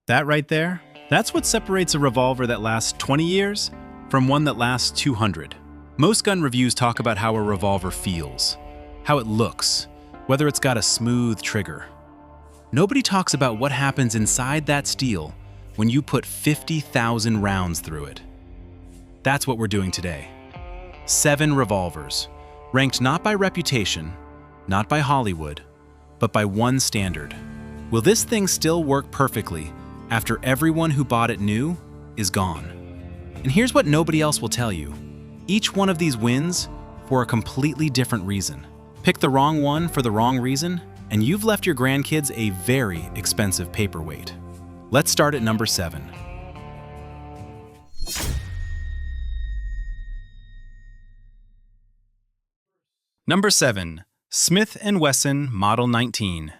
That right there, that's what separates a revolver that lasts 20 years from one that lasts 200. Most gun reviews talk about how a revolver feels, how it looks, whether it's got a smooth trigger. Nobody talks about what happens inside that steel when you put 50,000 rounds through it. That's what we're doing today. 7 revolvers, ranked not by reputation, not by Hollywood, but by one standard. Will this thing still work perfectly after everyone who bought it new is gone? And here's what nobody else will tell you. Each one of these wins for a completely different reason. Pick the wrong one for the wrong reason, and you've left your grandkids a very expensive paperweight. Let's start at number 7. Number 7. Smith & Wesson Model 19.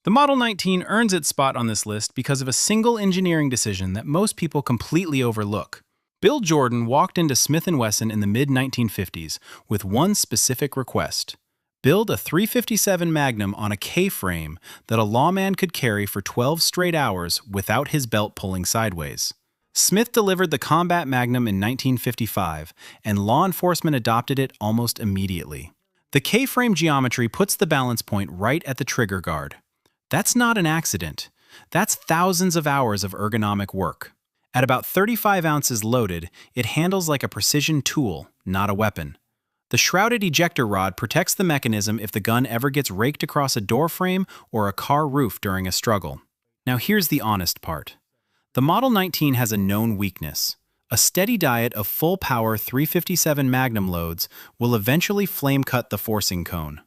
The Model 19 earns its spot on this list because of a single engineering decision that most people completely overlook. Bill Jordan walked into Smith & Wesson in the mid-1950s with one specific request: build a .357 Magnum on a K-frame that a lawman could carry for 12 straight hours without his belt pulling sideways. Smith delivered the Combat Magnum in 1955, and law enforcement adopted it almost immediately. The K-frame geometry puts the balance point right at the trigger guard. That's not an accident. That's thousands of hours of ergonomic work. At about 35 ounces loaded, it handles like a precision tool, not a weapon. The shrouded ejector rod protects the mechanism if the gun ever gets raked across a door frame or a car roof during a struggle. Now here's the honest part. The Model 19 has a known weakness. A steady diet of full-power .357 Magnum loads will eventually flame-cut the forcing cone.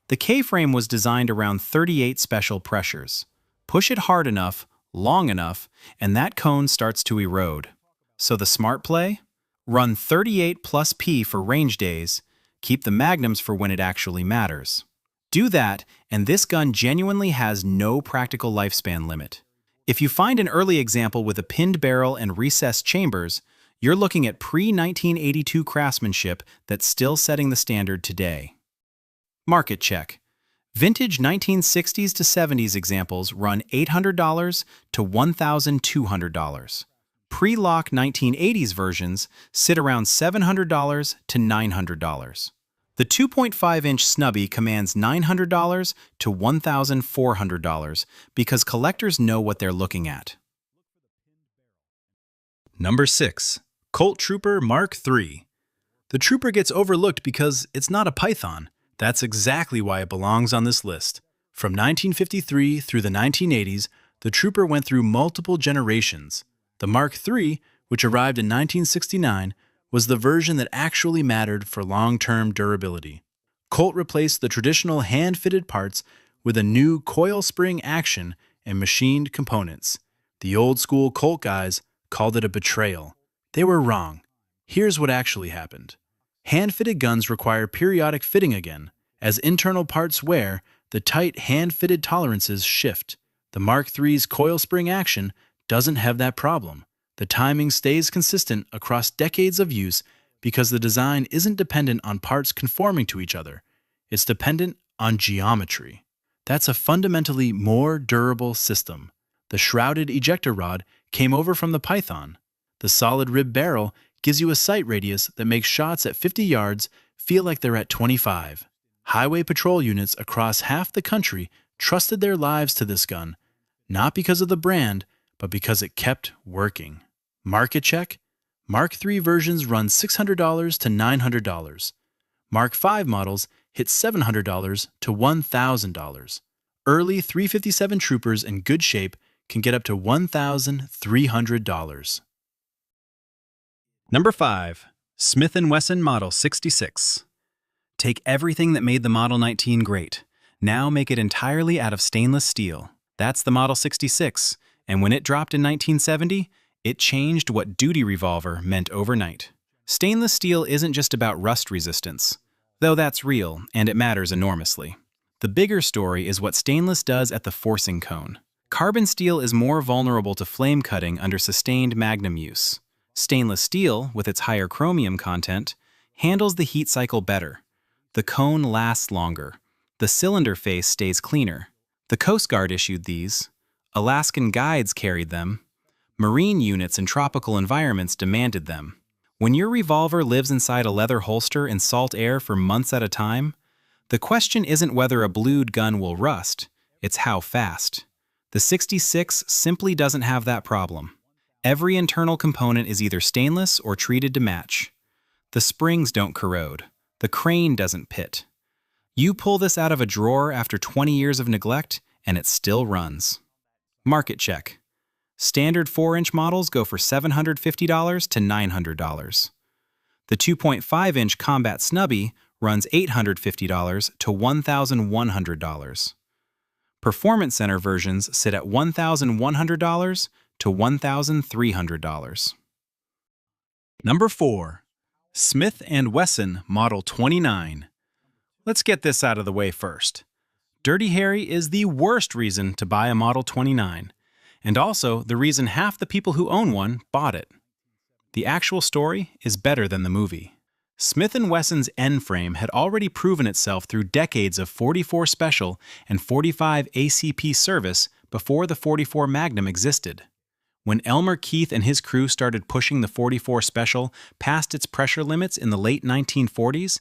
The K-frame was designed around 38 special pressures. Push it hard enough, long enough, and that cone starts to erode. So the smart play? Run 38 plus P for range days, keep the Magnums for when it actually matters. Do that, and this gun genuinely has no practical lifespan limit. If you find an early example with a pinned barrel and recessed chambers, you're looking at pre-1982 craftsmanship that's still setting the standard today. Market check. Vintage 1960s to 70s examples run $800 to $1,200. Pre-lock 1980s versions sit around $700 to $900. The 2.5-inch snubby commands $900 to $1,400 because collectors know what they're looking at. Number 6. Colt Trooper Mark III. The Trooper gets overlooked because it's not a Python. That's exactly why it belongs on this list. From 1953 through the 1980s, the Trooper went through multiple generations. The Mark III, which arrived in 1969, was the version that actually mattered for long-term durability. Colt replaced the traditional hand-fitted parts with a new coil spring action and machined components. The old-school Colt guys called it a betrayal. They were wrong. Here's what actually happened. Hand-fitted guns require periodic fitting again. As internal parts wear, the tight hand-fitted tolerances shift. The Mark III's coil spring action doesn't have that problem. The timing stays consistent across decades of use because the design isn't dependent on parts conforming to each other. It's dependent on geometry. That's a fundamentally more durable system. The shrouded ejector rod came over from the Python. The solid rib barrel gives you a sight radius that makes shots at 50 yards feel like they're at 25. Highway patrol units across half the country trusted their lives to this gun, not because of the brand, but because it kept working. Market check? Mark III versions run $600 to $900. Mark V models hit $700 to $1,000. Early .357 Troopers in good shape can get up to $1,300. Number 5. Smith & Wesson Model 66. Take everything that made the Model 19 great. Now make it entirely out of stainless steel. That's the Model 66, and when it dropped in 1970, it changed what duty revolver meant overnight. Stainless steel isn't just about rust resistance, though that's real, and it matters enormously. The bigger story is what stainless does at the forcing cone. Carbon steel is more vulnerable to flame cutting under sustained Magnum use. Stainless steel, with its higher chromium content, handles the heat cycle better. The cone lasts longer. The cylinder face stays cleaner. The Coast Guard issued these. Alaskan guides carried them. Marine units in tropical environments demanded them. When your revolver lives inside a leather holster in salt air for months at a time, the question isn't whether a blued gun will rust, it's how fast. The 66 simply doesn't have that problem. Every internal component is either stainless or treated to match. The springs don't corrode. The crane doesn't pit. You pull this out of a drawer after 20 years of neglect, and it still runs. Market check. Standard 4-inch models go for $750 to $900. The 2.5-inch Combat Snubby runs $850 to $1,100. Performance Center versions sit at $1,100 to $1,300. Number 4. Smith & Wesson Model 29. Let's get this out of the way first. Dirty Harry is the worst reason to buy a Model 29, and also the reason half the people who own one bought it. The actual story is better than the movie. Smith & Wesson's N-frame had already proven itself through decades of 44 Special and 45 ACP service before the 44 Magnum existed. When Elmer Keith and his crew started pushing the 44 Special past its pressure limits in the late 1940s,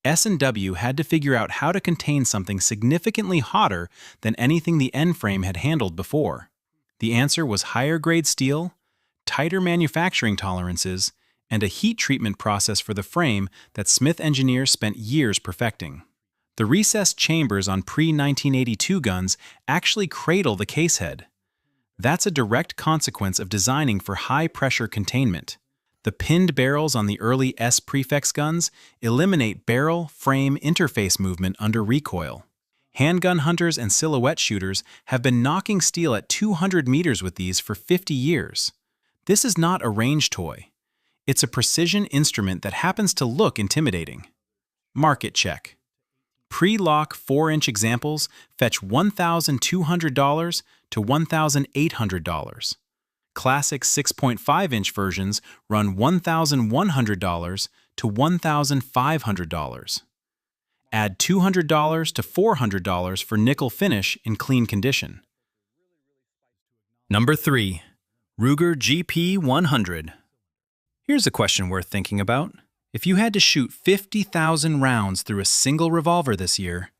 S&W had to figure out how to contain something significantly hotter than anything the N-frame had handled before. The answer was higher-grade steel, tighter manufacturing tolerances, and a heat treatment process for the frame that Smith engineers spent years perfecting. The recessed chambers on pre-1982 guns actually cradle the casehead. That's a direct consequence of designing for high-pressure containment. The pinned barrels on the early S-prefix guns eliminate barrel-frame interface movement under recoil. Handgun hunters and silhouette shooters have been knocking steel at 200 meters with these for 50 years. This is not a range toy. It's a precision instrument that happens to look intimidating. Market check. Pre-lock 4-inch examples fetch $1,200 to $1,800. Classic 6.5-inch versions run $1,100 to $1,500. Add $200 to $400 for nickel finish in clean condition. Number 3. Ruger GP 100. Here's a question worth thinking about. If you had to shoot 50,000 rounds through a single revolver this year,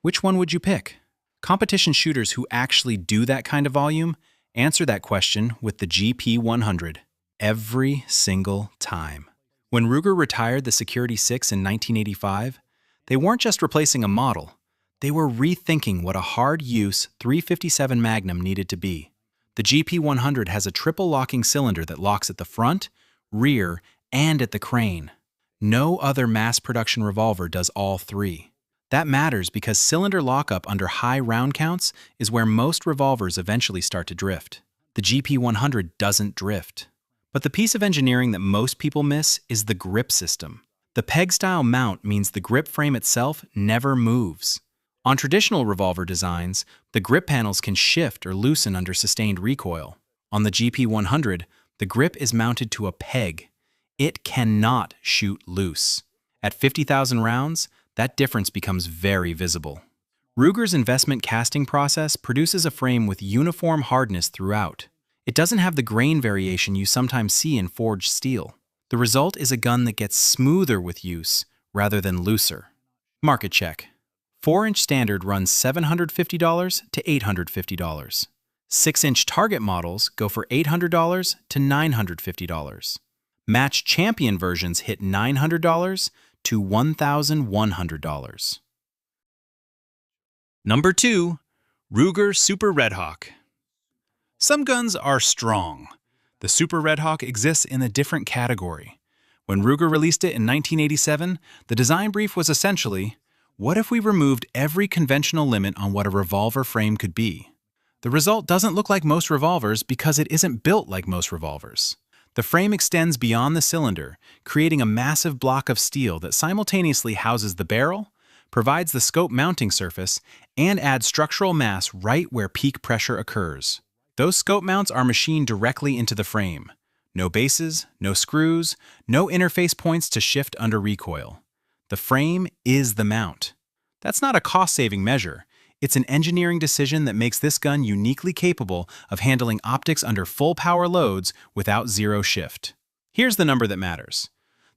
which one would you pick? Competition shooters who actually do that kind of volume answer that question with the GP 100 every single time. When Ruger retired the Security 6 in 1985, they weren't just replacing a model, they were rethinking what a hard-use .357 Magnum needed to be. The GP 100 has a triple locking cylinder that locks at the front, rear, and at the crane. No other mass production revolver does all three. That matters because cylinder lockup under high round counts is where most revolvers eventually start to drift. The GP 100 doesn't drift. But the piece of engineering that most people miss is the grip system. The peg-style mount means the grip frame itself never moves. On traditional revolver designs, the grip panels can shift or loosen under sustained recoil. On the GP 100, the grip is mounted to a peg. It cannot shoot loose. At 50,000 rounds, that difference becomes very visible. Ruger's investment casting process produces a frame with uniform hardness throughout. It doesn't have the grain variation you sometimes see in forged steel. The result is a gun that gets smoother with use rather than looser. Market check. 4-inch standard runs $750 to $850. 6-inch target models go for $800 to $950. Match champion versions hit $900 to $1,100. Number 2. Ruger Super Redhawk. Some guns are strong. The Super Redhawk exists in a different category. When Ruger released it in 1987, the design brief was essentially, what if we removed every conventional limit on what a revolver frame could be? The result doesn't look like most revolvers because it isn't built like most revolvers. The frame extends beyond the cylinder, creating a massive block of steel that simultaneously houses the barrel, provides the scope mounting surface, and adds structural mass right where peak pressure occurs. Those scope mounts are machined directly into the frame. No bases, no screws, no interface points to shift under recoil. The frame is the mount. That's not a cost-saving measure. It's an engineering decision that makes this gun uniquely capable of handling optics under full power loads without zero shift. Here's the number that matters.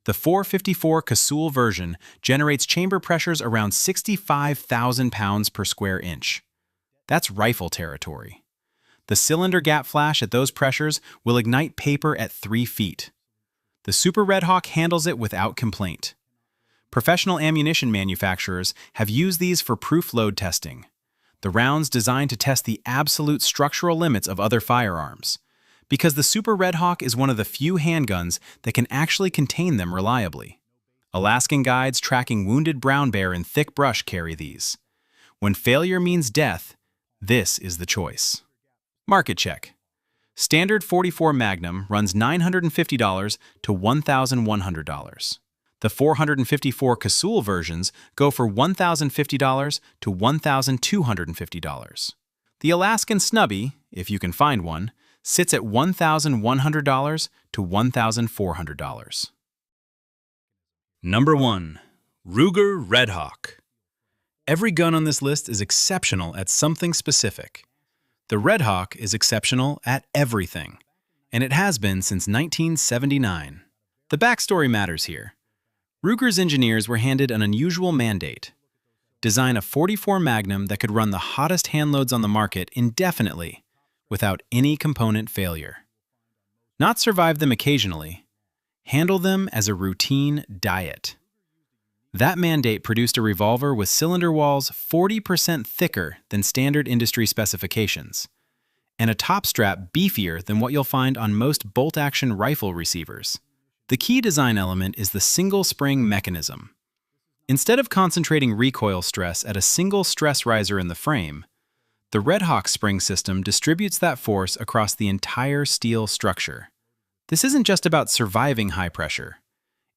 The 454 Casull version generates chamber pressures around 65,000 pounds per square inch. That's rifle territory. The cylinder gap flash at those pressures will ignite paper at 3 feet. The Super Redhawk handles it without complaint. Professional ammunition manufacturers have used these for proof load testing. The rounds designed to test the absolute structural limits of other firearms, because the Super Redhawk is one of the few handguns that can actually contain them reliably. Alaskan guides tracking wounded brown bear in thick brush carry these. When failure means death, this is the choice. Market check. Standard 44 Magnum runs $950 to $1,100. The 454 Casull versions go for $1,050 to $1,250. The Alaskan Snubby, if you can find one, sits at $1,100 to $1,400. Number 1. Ruger Redhawk. Every gun on this list is exceptional at something specific. The Redhawk is exceptional at everything, and it has been since 1979. The backstory matters here. Ruger's engineers were handed an unusual mandate: design a .44 Magnum that could run the hottest handloads on the market indefinitely, without any component failure. Not survive them occasionally, handle them as a routine diet. That mandate produced a revolver with cylinder walls 40% thicker than standard industry specifications, and a top strap beefier than what you'll find on most bolt-action rifle receivers. The key design element is the single spring mechanism. Instead of concentrating recoil stress at a single stress riser in the frame, the Redhawk spring system distributes that force across the entire steel structure. This isn't just about surviving high pressure.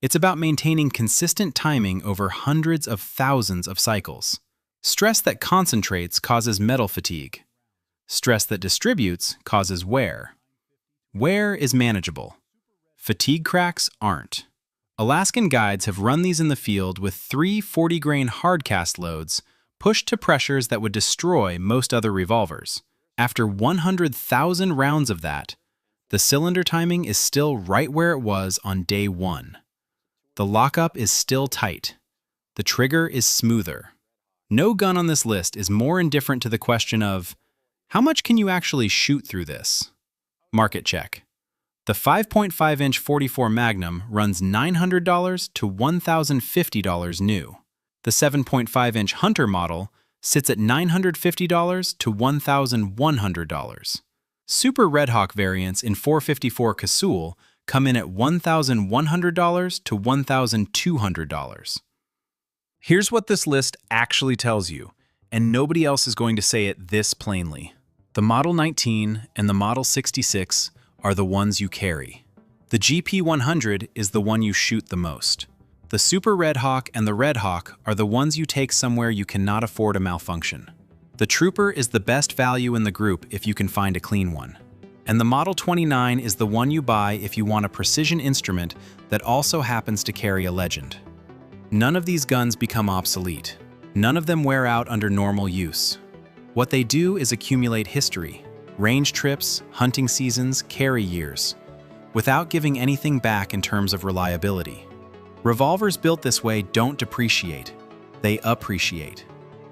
It's about maintaining consistent timing over hundreds of thousands of cycles. Stress that concentrates causes metal fatigue. Stress that distributes causes wear. Wear is manageable. Fatigue cracks aren't. Alaskan guides have run these in the field with 3 40-grain hardcast loads pushed to pressures that would destroy most other revolvers. After 100,000 rounds of that, the cylinder timing is still right where it was on day 1. The lockup is still tight. The trigger is smoother. No gun on this list is more indifferent to the question of, how much can you actually shoot through this? Market check. The 5.5-inch 44 Magnum runs $900 to $1,050 new. The 7.5-inch Hunter model sits at $950 to $1,100. Super Redhawk variants in 454 Casull come in at $1,100 to $1,200. Here's what this list actually tells you, and nobody else is going to say it this plainly. The Model 19 and the Model 66 are the ones you carry. The GP100 is the one you shoot the most. The Super Redhawk and the Redhawk are the ones you take somewhere you cannot afford a malfunction. The Trooper is the best value in the group if you can find a clean one. And the Model 29 is the one you buy if you want a precision instrument that also happens to carry a legend. None of these guns become obsolete. None of them wear out under normal use. What they do is accumulate history, range trips, hunting seasons, carry years, without giving anything back in terms of reliability. Revolvers built this way don't depreciate, they appreciate.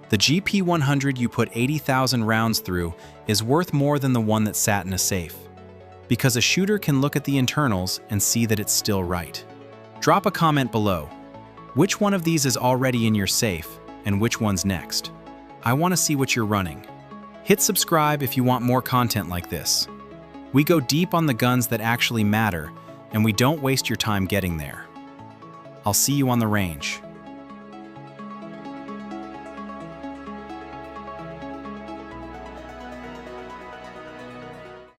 The GP100 you put 80,000 rounds through is worth more than the one that sat in a safe, because a shooter can look at the internals and see that it's still right. Drop a comment below. Which one of these is already in your safe, and which one's next? I want to see what you're running. Hit subscribe if you want more content like this. We go deep on the guns that actually matter, and we don't waste your time getting there. I'll see you on the range.